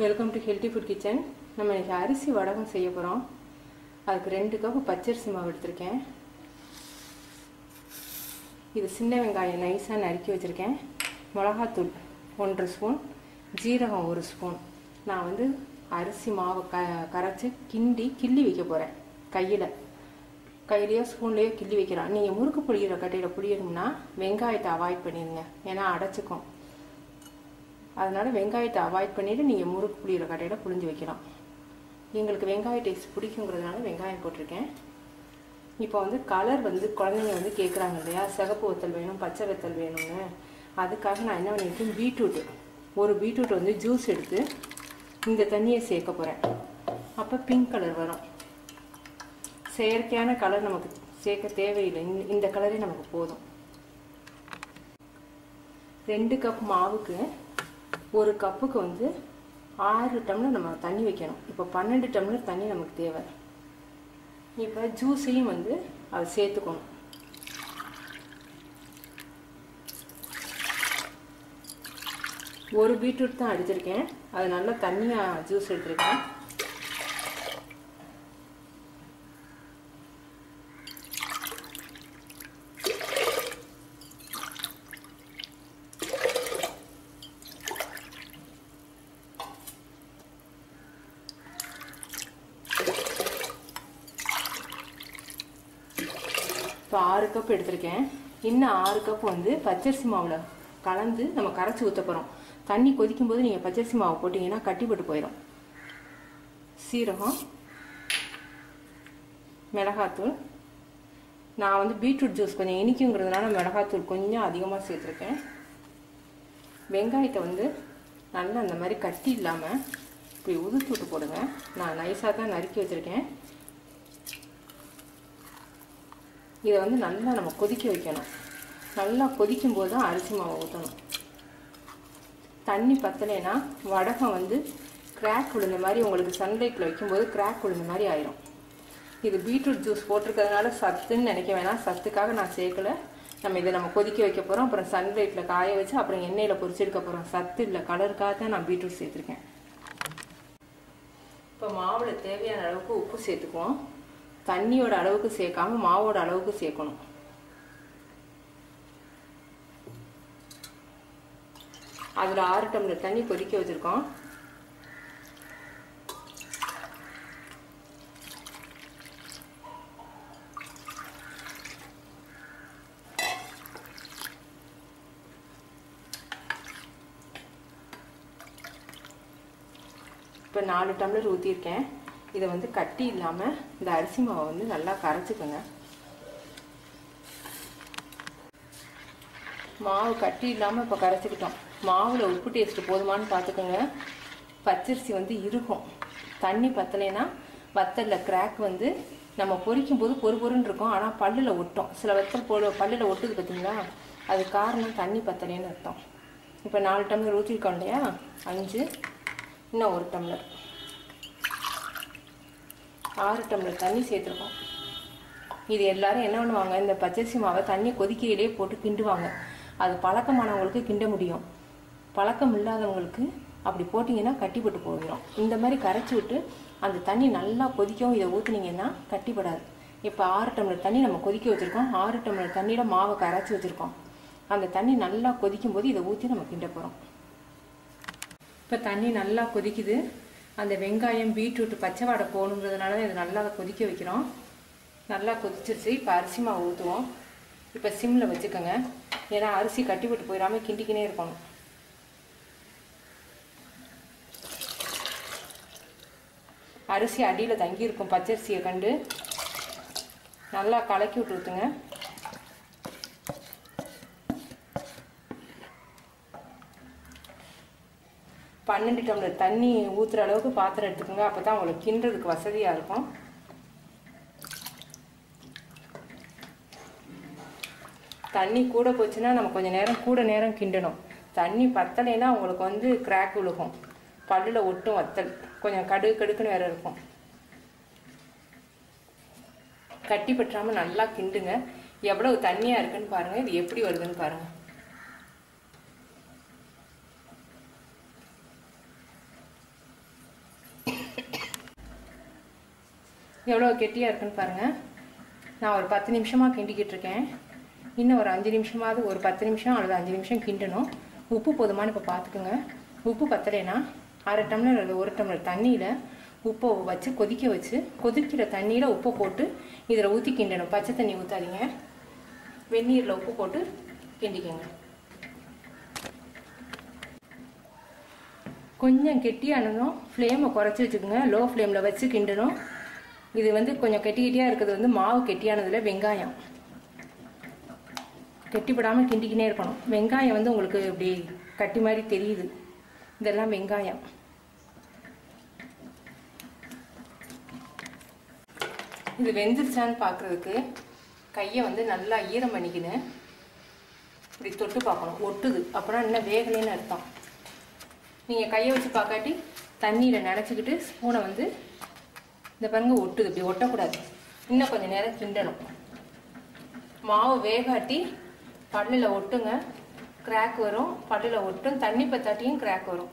Welcome to healthy food kitchen. நம்ம இன்றைக்கி அரிசி வடகம் செய்ய போகிறோம். அதுக்கு 2 கப் பச்சரிசி மாவு எடுத்திருக்கேன். இது சின்ன வெங்காயம் நைஸாக நறுக்கி வச்சுருக்கேன். மிளகாத்தூள் 1 ஸ்பூன், ஜீரகம் 1 ஸ்பூன். நான் வந்து அரிசி மாவு கரைச்சி கிள்ளி வைக்க போகிறேன். கையிலையோ ஸ்பூன்லேயோ கிள்ளி வைக்கலாம். நீங்கள் முறுக்கு புளிகிற கட்டையில் புளியணும்னா வெங்காயத்தை அவாய்ட் பண்ணிடுங்க, ஏன்னா அடைச்சிக்கும். அதனால் வெங்காயத்தை அவாய்ட் பண்ணிவிட்டு நீங்கள் முறுக்கு புளிகிற கட்டையில் புளிஞ்சு வைக்கலாம். எங்களுக்கு வெங்காய டேஸ்ட் பிடிக்குங்கிறதுனால வெங்காயம் போட்டிருக்கேன். இப்போ வந்து கலர் வந்து குழந்தைங்க வந்து கேட்குறாங்க இல்லையா, சிகப்பு வத்தல் வேணும், பச்சை வத்தல் வேணும்னு. அதுக்காக நான் என்ன பண்ணியிருக்கேன், ஒரு பீட்ரூட் வந்து ஜூஸ் எடுத்து இந்த தண்ணியை சேர்க்க போகிறேன். அப்போ பிங்க் கலர் வரும். செயற்கையான கலர் நமக்கு சேர்க்க தேவையில்லை, இந்த கலரே நமக்கு போதும். 2 கப் மாவுக்கு 1 கப்புக்கு வந்து 6 டம்ளர் நம்ம தண்ணி வைக்கணும். இப்போ 12 டம்ளர் தண்ணி நமக்கு தேவை. இப்போ ஜூஸையும் வந்து அதை சேர்த்துக்கணும். ஒரு பீட்ரூட் தான் அடிச்சிருக்கேன், அது நல்லா தண்ணியாக ஜூஸ் எடுத்துருக்கேன். இப்போ 6 கப் எடுத்திருக்கேன். இன்னும் 6 கப் வந்து பச்சரிசி மாவில் கலந்து நம்ம கரைச்சி ஊற்ற போகிறோம். தண்ணி கொதிக்கும் போது நீங்கள் பச்சரிசி மாவு போட்டிங்கன்னா கட்டிப்பட்டு போயிடும். சீரகம், மிளகாத்தூள். நான் வந்து பீட்ரூட் ஜூஸ் கொஞ்சம் இனிக்குங்கிறதுனால மிளகாத்தூள் கொஞ்சம் அதிகமாக சேர்த்துருக்கேன். வெங்காயத்தை வந்து நல்லா அந்த மாதிரி கட்டி இல்லாமல் இப்படி உதுத்து விட்டு போடுங்க. நான் நைஸாக தான் நறுக்கி வச்சுருக்கேன். இதை வந்து நல்லா நம்ம கொதிக்க வைக்கணும். நல்லா கொதிக்கும் போது தான் அரிசி மாவை ஊற்றணும். தண்ணி பத்தலைன்னா வடகம் வந்து கிராக் விழுந்த மாதிரி, உங்களுக்கு சன்லைட்டில் வைக்கும்போது கிராக் விழுந்த மாதிரி ஆயிரும். இது பீட்ரூட் ஜூஸ் போட்டிருக்கிறதுனால சத்துன்னு நினைக்க வேணாம், சத்துக்காக நான் சேர்க்கலை. இதை நம்ம கொதிக்க வைக்க போகிறோம். அப்புறம் சன்லைட்டில் காய வச்சு அப்புறம் எண்ணெயில் பொரிச்செடுக்க போகிறோம். சத்து இல்லை, கலருக்காக தான் நான் பீட்ரூட் சேர்த்துருக்கேன். இப்போ மாவில் தேவையான அளவுக்கு உப்பு சேர்த்துக்குவோம். தண்ணியோட அளவுக்கு சேர்க்காம மாவோட அளவுக்கு சேர்க்கணும். அதில் 6 டம்ளர் தண்ணி கொதிக்க வச்சுருக்கோம். இப்போ 4 டம்ளர் ஊற்றிருக்கேன். இதை வந்து கட்டி இல்லாமல் இந்த அரிசி மாவை வந்து நல்லா கரைச்சிக்கோங்க. மாவு கட்டி இல்லாமல் இப்போ கரைச்சிக்கிட்டோம். மாவில் உப்பு டேஸ்ட்டு போதுமானு பார்த்துக்கோங்க. பச்சரிசி வந்து இருக்கும். தண்ணி பத்தலைன்னா வத்தலில் கிராக் வந்து நம்ம பொரிக்கும் போது பொறுன்னு இருக்கும், ஆனால் பல்லில் ஒட்டும். சில வத்தல் பல்லில் ஒட்டுது பார்த்தீங்களா, அது காரணம் தண்ணி பத்தலைன்னு அர்த்தம். இப்போ 4 டம்ளர் ஊற்றிருக்கோம் இல்லையா, 5, இன்னும் 1 டம்ளர், 6 டம்ளர் தண்ணி சேர்த்துருக்கோம். இது எல்லாரும் என்ன பண்ணுவாங்க, இந்த பச்சரிசி மாவை தண்ணி கொதிக்கையிலே போட்டு கிண்டுவாங்க. அது பழக்கமானவங்களுக்கு கிண்ட முடியும், பழக்கம் இல்லாதவங்களுக்கு அப்படி போட்டிங்கன்னா கட்டிப்பட்டு போயிடும். இந்த மாதிரி கரைச்சி விட்டு அந்த தண்ணி நல்லா கொதிக்கவும் இதை ஊற்றுனீங்கன்னா கட்டிப்படாது. இப்போ 6 டம்ளர் தண்ணி நம்ம கொதிக்க வச்சுருக்கோம். 6 டம்ளர் தண்ணியில் மாவை கரைச்சி வச்சுருக்கோம். அந்த தண்ணி நல்லா கொதிக்கும் போது இதை ஊற்றி நம்ம கிண்ட போகிறோம். இப்போ தண்ணி நல்லா கொதிக்குது. அந்த வெங்காயம் பீட்ரூட் பச்சை வாடை போகணுங்கிறதுனால இதை நல்லா கொதிக்க வைக்கிறோம். நல்லா கொதிச்சிருச்சு. இப்போ அரிசி மாவு ஊற்றுவோம். இப்போ சிம்மில் வச்சுக்கோங்க, ஏன்னா அரிசி கட்டிப்பட்டு போயிடாமல் கிண்டிக்கினே இருக்கணும். அரிசி அடியில் தங்கியிருக்கும் பச்சரிசியை கண்டு நல்லா கலக்கி விட்டு ஊற்றுங்க. பன்னெண்டு டம்ளர் தண்ணி ஊற்றுற அளவுக்கு பாத்திரம் எடுத்துக்கோங்க, அப்போ தான் உங்களுக்கு கிண்டுறதுக்கு வசதியாக இருக்கும். தண்ணி கூட போச்சுன்னா நம்ம கொஞ்சம் கூட நேரம் கிண்டணும். தண்ணி பத்தலைன்னா உங்களுக்கு வந்து கிராக் விழுகும், பல்லில் ஒட்டும் வத்தல், கொஞ்சம் கடுக்குன்னு வேற இருக்கும். கட்டி பற்றாமல் நல்லா கிண்டுங்க. எவ்வளவு தண்ணியாக இருக்குன்னு பாருங்கள், இது எப்படி வருதுன்னு பாருங்கள். எவ்வளோ கெட்டியாக இருக்குன்னு பாருங்கள். நான் ஒரு 10 நிமிஷமாக கிண்டிக்கிட்டு இருக்கேன். இன்னும் ஒரு 5 நிமிஷமாவது, ஒரு 10 நிமிஷம் அல்லது 5 நிமிஷம் கிண்டணும். உப்பு போதுமானு இப்போ பார்த்துக்குங்க. உப்பு பத்தலைன்னா அரை டம்ளர் அல்லது 1 டம்ளர் தண்ணியில் உப்பை வச்சு கொதிக்க வச்சு, கொதிக்கிற தண்ணியில் உப்பை போட்டு இதில் ஊற்றி கிண்டணும். பச்சை தண்ணி ஊற்றாதீங்க, வெந்நீரில் உப்பு போட்டு கிண்டிக்கோங்க. கொஞ்சம் கெட்டியானதும் ஃப்ளேமை குறைச்சி வச்சுக்கோங்க. லோ ஃப்ளேமில் வச்சு கிண்டணும். இது வந்து கொஞ்சம் கெட்டியாக இருக்கிறது வந்து மாவு கெட்டியானதில் வெங்காயம் கெட்டிப்படாமல் கிண்டிக்கினே இருக்கணும். வெங்காயம் வந்து உங்களுக்கு இப்படி கட்டி மாதிரி தெரியுது, இதெல்லாம் வெங்காயம். இது வெந்துருச்சான்னு பார்க்குறதுக்கு கையை வந்து நல்லா ஈரம் பண்ணிக்கின்னு இப்படி தொட்டு பார்க்கணும். ஒட்டுது அப்புறம் இன்னும் வேகலைன்னு அர்த்தம். நீங்கள் கையை வச்சு பார்க்காட்டி தண்ணியில் நினச்சிக்கிட்டு ஸ்பூனை வந்து இந்த பாருங்க ஒட்டுது, இப்படி ஒட்டக்கூடாது. இன்னும் கொஞ்சம் நேரம் கிண்டணும். மாவு வேகாட்டி பல்லில் ஒட்டுங்க, கிராக் வரும். பல்லில் ஒட்டும், தண்ணி பத்தாட்டியும் கிராக் வரும்.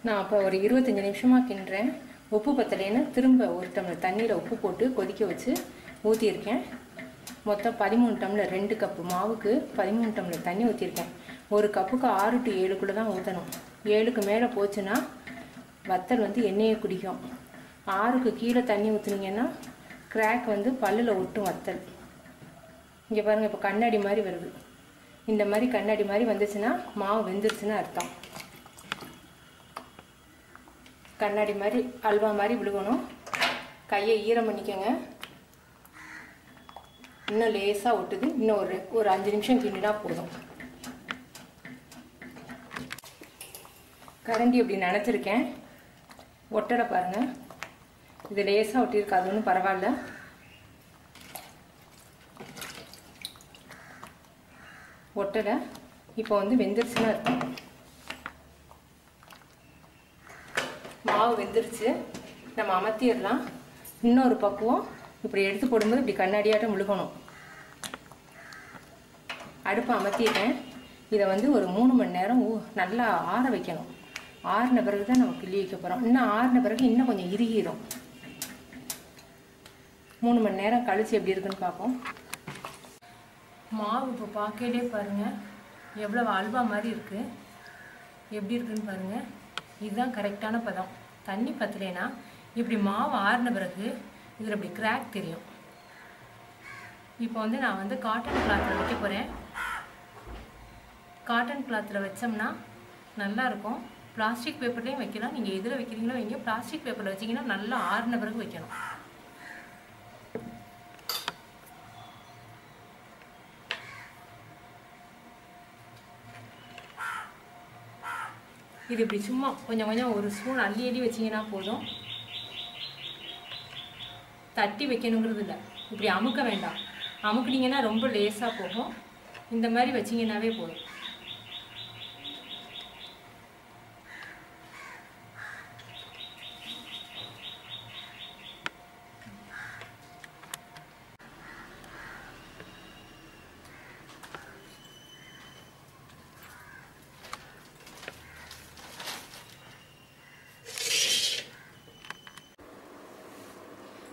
நான் அப்போ ஒரு 25 நிமிஷமாக கிண்டுறேன். உப்பு பத்தலைன்னு திரும்ப 1 டம்ளர் தண்ணியில் உப்பு போட்டு கொதிக்க வச்சு ஊற்றியிருக்கேன். மொத்தம் 13 டம்ளர், 2 கப்பு மாவுக்கு 13 டம்ளர் தண்ணி ஊற்றிருக்கேன். ஒரு கப்புக்கு 6 to 7 தான் ஊற்றணும். 7க்கு மேலே போச்சுன்னா வத்தல் வந்து எண்ணெயை குடிக்கும். 6க்கு கீழே தண்ணி ஊற்றுனீங்கன்னா கிராக் வந்து பல்லில் ஒட்டும் வத்தல். இங்கே பாருங்கள், இப்போ கண்ணாடி மாதிரி வருது. இந்த மாதிரி கண்ணாடி மாதிரி வந்துச்சுன்னா மாவு வெந்துருச்சுன்னு அர்த்தம். கண்ணாடி மாதிரி அல்வா மாதிரி விழுகணும். கையை ஈரம் பண்ணிக்கோங்க. இன்னும் லேசாக ஒட்டுது. இன்னும் ஒரு 5 நிமிஷம் கிண்டினா போதும். கரண்டி இப்படி நினச்சிருக்கேன், ஒட்டடை பாருங்கள். இது லேசாக ஒட்டியிருக்கு, அது ஒன்றும் பரவாயில்ல. ஒட்டடை இப்போ வந்து வெந்துருச்சுன்னு இருக்கும். மாவு வெந்துருச்சு, நம்ம அமர்த்திடலாம். இன்னொரு பக்குவம் இப்படி எடுத்து போடும்போது இப்படி கண்ணாடியாட்டம் முழுகணும். அடுப்பை அமர்த்திட்டேன். இதை வந்து ஒரு 3 மணி நேரம் நல்லா ஆற வைக்கணும். ஆறின பிறகு தான் நம்ம கிள்ளி வைக்க போகிறோம். இன்னும் ஆறின பிறகு இன்னும் கொஞ்சம் இறுகிடும். 3 மணி நேரம் கழிச்சு எப்படி இருக்குன்னு பார்ப்போம். மாவு இப்போ பார்க்கலே பாருங்கள் எவ்வளோ அல்வா மாதிரி இருக்குது. எப்படி இருக்குன்னு பாருங்கள். இதுதான் கரெக்டான பதம். தண்ணி பத்தலைன்னா இப்படி மாவு ஆறின பிறகு இதில் இப்படி கிராக் தெரியும். இப்போ வந்து நான் வந்து காட்டன் கிளாத்தில் வைக்க போகிறேன். காட்டன் கிளாத்தில் வச்சோம்னா நல்லாயிருக்கும். பிளாஸ்டிக் பேப்பர்லேயும் வைக்கலாம். நீங்கள் எதில் வைக்கிறீங்களோ வைங்க. பிளாஸ்டிக் பேப்பரில் வச்சிங்கன்னா நல்லா ஆறின பிறகு வைக்கணும். இது இப்படி சும்மா கொஞ்சம் கொஞ்சம் ஒரு ஸ்பூன் அள்ளி அள்ளி வச்சிங்கன்னா போதும். தட்டி வைக்கணுங்கிறது இல்லை, இப்படி அமுக்க வேண்டாம். அமுக்குனீங்கன்னா ரொம்ப லேசாக போகும். இந்த மாதிரி வச்சிங்கன்னாவே போதும்.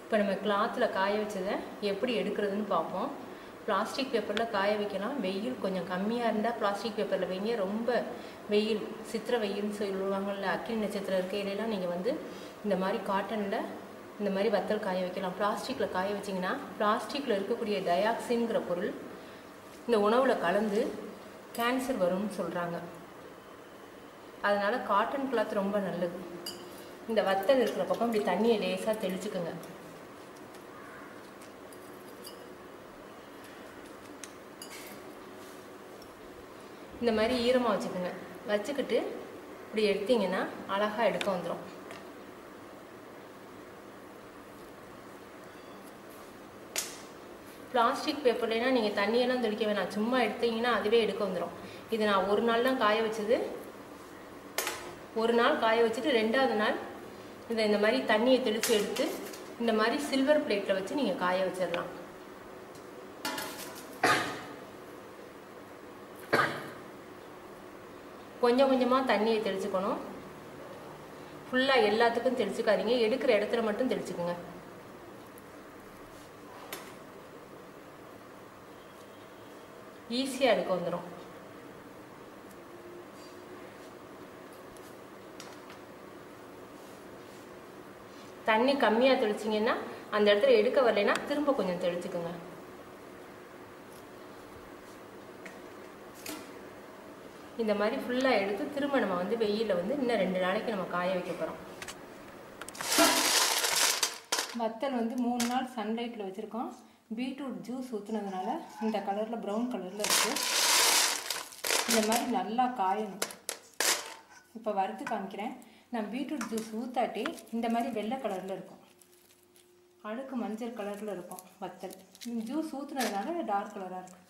இப்போ நம்ம கிளாத்தில் காய வச்சதை எப்படி எடுக்கிறதுன்னு பார்ப்போம். பிளாஸ்டிக் பேப்பரில் காய வைக்கலாம். வெயில் கொஞ்சம் கம்மியாக இருந்தால் பிளாஸ்டிக் பேப்பரில் வைங்க. ரொம்ப வெயில், சித்திரை வெயில்னு சொல்லுவாங்கள்ல, அக்கினி நட்சத்திரம் இருக்கையிலாம் நீங்கள் வந்து இந்த மாதிரி காட்டனில் இந்த மாதிரி வத்தல் காய வைக்கலாம். பிளாஸ்டிக்கில் காய வச்சிங்கன்னா பிளாஸ்டிக்கில் இருக்கக்கூடிய டயாக்சின்கிற பொருள் இந்த உணவில் கலந்து கேன்சர் வரும்னு சொல்கிறாங்க. அதனால் காட்டன் கிளாத் ரொம்ப நல்லது. இந்த வத்தல் இருக்கிற பக்கம் இப்படி தண்ணியை லேசாக தெளிச்சுக்குங்க. இந்த மாதிரி ஈரமாக வச்சுக்கோங்க. வச்சுக்கிட்டு இப்படி எடுத்தீங்கன்னா அழகாக எடுக்க வந்துடும். பிளாஸ்டிக் பேப்பர்லாம் நீங்கள் தண்ணியெல்லாம் தெளிக்க வேணாம். சும்மா எடுத்தீங்கன்னா அதுவே எடுக்க வந்துடும். இது நான் ஒரு நாள் தான் காய வச்சது. ஒரு நாள் காய வச்சுட்டு 2வது நாள் இந்த மாதிரி தண்ணியை தெளித்து எடுத்து இந்த மாதிரி சில்வர் பிளேட்டில் வச்சு நீங்கள் காய வச்சிடலாம். கொஞ்சம் கொஞ்சமாக தண்ணியை தெளிச்சுக்கணும். ஃபுல்லாக எல்லாத்துக்கும் தெளிச்சுக்காதீங்க, எடுக்கிற இடத்துல மட்டும் தெளிச்சுக்குங்க. ஈஸியாக எடுக்க வந்துடும். தண்ணி கம்மியாக தெளிச்சிங்கன்னா அந்த இடத்துல எடுக்க வரலைன்னா திரும்ப கொஞ்சம் தெளிச்சுக்குங்க. இந்த மாதிரி ஃபுல்லாக எடுத்து திரும்ப நம்ம வந்து வெயிலில் வந்து இன்னும் 2 நாளைக்கு நம்ம காய வைக்க போகிறோம். வத்தல் வந்து 3 நாள் சன்லைட்டில் வச்சுருக்கோம். பீட்ரூட் ஜூஸ் ஊற்றுனதுனால இந்த கலரில் ப்ரௌன் கலரில் இருக்குது. இந்த மாதிரி நல்லா காயணும். இப்போ வறுத்து காமிக்கிறேன். நான் பீட்ரூட் ஜூஸ் ஊற்றாட்டி இந்த மாதிரி வெள்ளை கலரில் இருக்கும், அழுக்கு மஞ்சள் கலரில் இருக்கும் வத்தல். ஜூஸ் ஊற்றுனதுனால டார்க் கலராக இருக்குது.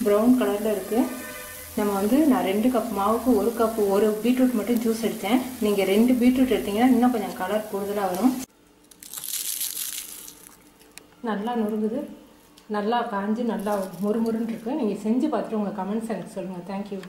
ப்ரௌன் கலரில் இருக்குது. நம்ம வந்து நான் 2 கப் மாவுக்கு 1 கப்பு 1 பீட்ரூட் மட்டும் ஜூஸ் எடுத்தேன். நீங்கள் 2 பீட்ரூட் எடுத்தீங்கன்னா இன்னும் கொஞ்சம் கலர் கூடுதலாக வரும். நல்லா நுறுங்குது, நல்லா காஞ்சி நல்லா முறுமுறுன்னு இருக்குது. நீங்கள் செஞ்சு பார்த்துட்டு உங்கள் கமெண்ட்ஸ் எனக்கு சொல்லுங்கள். தேங்க்யூ.